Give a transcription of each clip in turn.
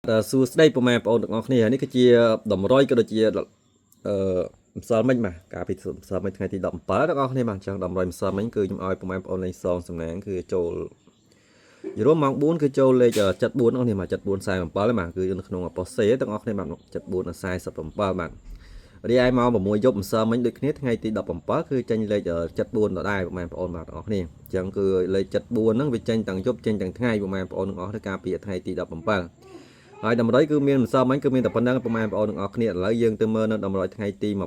សួស្តីពុកម៉ែបងប្អូនទាំងអស់គ្នានេះគឺជាតម្រុយក៏ដូចជាម្សិលមិញបាទកាលពីម្សិលមិញថ្ងៃទី17ទាំងអស់គ្នាបាទអញ្ចឹងតម្រុយម្សិលមិញគឺខ្ញុំឲ្យពុកម៉ែបងប្អូនលេងសងសំណាងគឺចូលយល់ម៉ោង4គឺចូលលេខ74ទាំងអស់គ្នាបាទ7447បាទគឺនៅក្នុងអប៉ុសេទាំងអស់គ្នាបាទ7447បាទរីឯម៉ោង6យប់ម្សិលមិញដូចគ្នាថ្ងៃទី17គឺចេញលេខ74ដដែលពុកម៉ែបងប្អូនបាទទាំងអស់គ្នាអញ្ចឹងគឺលេខ74ហ្នឹងវាចេញទាំងយប់ចេញទាំងថ្ងៃពុកម៉ែបងប្អូនទាំងអស់គ្នាកាលពីថ្ងៃទី17ហើយតម្រុយគឺមានម្សិលមិញគឺមានតែប៉ុណ្្នឹងពុកម៉ែបងប្អូនទាំងអស់គ្នាឥឡូវយើងទៅមើលនៅតម្រុយថ្ងៃទី18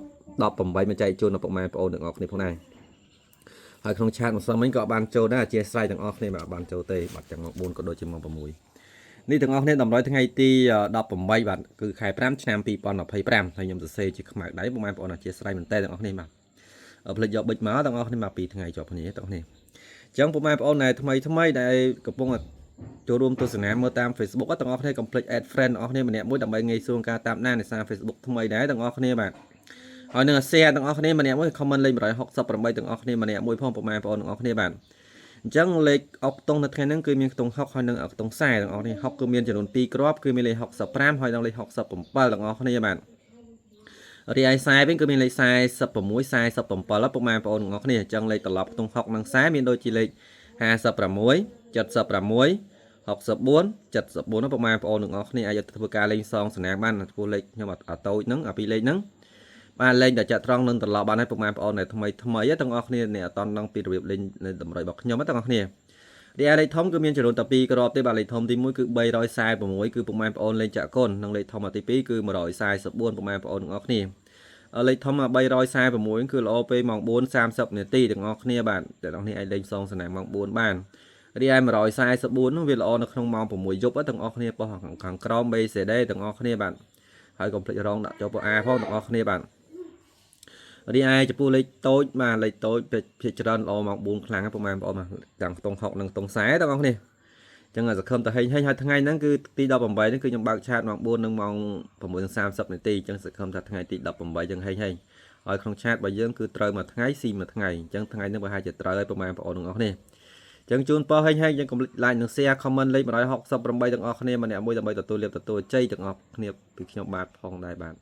មកចែកជូនដល់ពុកម៉ែបងប្អូនទាំងអស់គ្នាផងដែរហើយក្នុងឆាតម្សិលមិញក៏បានចូលដែរអធិស្ឋានទាំងអស់គ្នាបាទបានចូលទេបាទទាំងម៉ោង4ក៏ដូចជាម៉ោង6នេះទាំងអស់គ្នាតម្រុយថ្ងៃទី18បាទគឺខែ5ឆ្នាំ2025ហើយខ្ញុំសរសេរជាខ្មៅដៃពុកម៉ែបងប្អូនអធិស្ឋានមែនតើទាំងអស់គ្នាបាទផ្លេចយកប៊ិចមកទាំងអស់គ្នាមក2ថ្ងៃជាប់គ្នាទាំងអស់គ្នាអញ្ចឹងពុកម៉ែបងប្អូនដែលថ្មីដែលកំពុងចូលរួមទស្សនាមើលតាម Facebook ទាំងអស់គ្នាកុំភ្លេច add friend ទាំងអស់គ្នាម្នាក់មួយដើម្បីងាយស្រួលការតាមដាននៃសារ Facebook ថ្មីដែរទាំងអស់គ្នាបាទហើយនឹង share ទាំងអស់គ្នាម្នាក់មួយ comment លេខ168ទាំងអស់គ្នាម្នាក់មួយផងពុកម៉ែបងប្អូនទាំងអស់គ្នាបាទអញ្ចឹងលេខអុកខ្ទង់នៅថ្ងៃហ្នឹងគឺមានខ្ទង់60ហើយនឹងខ្ទង់40ទាំងអស់គ្នា60គឺមានចំនួន2គ្រាប់គឺមានលេខ65ហើយនឹងលេខ67ទាំងអស់គ្នាបាទរីឯ40វិញគឺមានលេខ46 47ពុកម៉ែបងប្អូនទាំងអស់គ្នាអញ្ចឹងលេខត្រឡប់ខ្ទង់60និង40មានដូចជាលេខ56 76 64 74ពុកម៉ែបងប្អូនទាំងអស់គ្នាអាចធ្វើការលេងសងសនាបានព្រោះលេខខ្ញុំអត់តូចហ្នឹងពីលេខហ្នឹងបាទលេងតែចាក់ត្រង់នឹងត្រឡប់បានហើយពុកម៉ែបងប្អូនដែលថ្មីទាំងអស់គ្នាអ្នកអត់តន់ដឹងពីរបៀបលេងតម្រុយរបស់ខ្ញុំទាំងអស់គ្នារីឯលេខធំគឺមានចំនួនតែ2គ្រាប់ទេបាទលេខធំទី1គឺ346គឺពុកម៉ែបងប្អូនលេងចាក់កូននិងលេខធំទី2គឺ144ពុកម៉ែបងប្អូនទាំងអស់គ្នាលេខធំ346គឺល្អពេលម៉ោង4:30នាទីទាំងអស់គ្នាបាទទាំងអស់គ្នាអាចលេងសងសនាម៉ោង4បានរីឯ144នោះវាល្អនៅក្នុងម៉ោង6យប់ទាំងអស់គ្នាប៉ុស្តិ៍ខាងក្រោម BCD ទាំងអស់គ្នាបាទហើយកុំភ្លេចរងដាក់ចូលពូ A ផងទាំងអស់គ្នាបាទរីឯចំពោះលេខតូចបាទលេខតូចភាគច្រើនល្អម៉ោង4ខ្លាំងពុកម៉ែបងប្អូនទាំងខ្ទង់60និងខ្ទង់40ទាំងអស់គ្នាអញ្ចឹងសង្ឃឹមតែហេងហើយថ្ងៃហ្នឹងគឺទី18ហ្នឹងគឺខ្ញុំបើកឆាតម៉ោង4និងម៉ោង6:30នាទីអញ្ចឹងសង្ឃឹមថាថ្ងៃទី18អញ្ចឹងហេងហើយក្នុងឆាតរបស់យើងគឺត្រូវមួយថ្ងៃស៊ីមួយថ្ងៃអញ្ចឹងថ្ងៃហ្នឹងប្រហែលជាត្រូវហើយពុកម៉ែបងប្អូនទាំងអស់គ្នាចឹងជូនពរហេងយើងកុំ like និង share comment លេខ168ទាំងអស់គ្នាម្នាក់មួយដើម្បីទទួលលាភទទួលជ័យទាំងអស់គ្នាពីខ្ញុំបាទផងដែរបាទ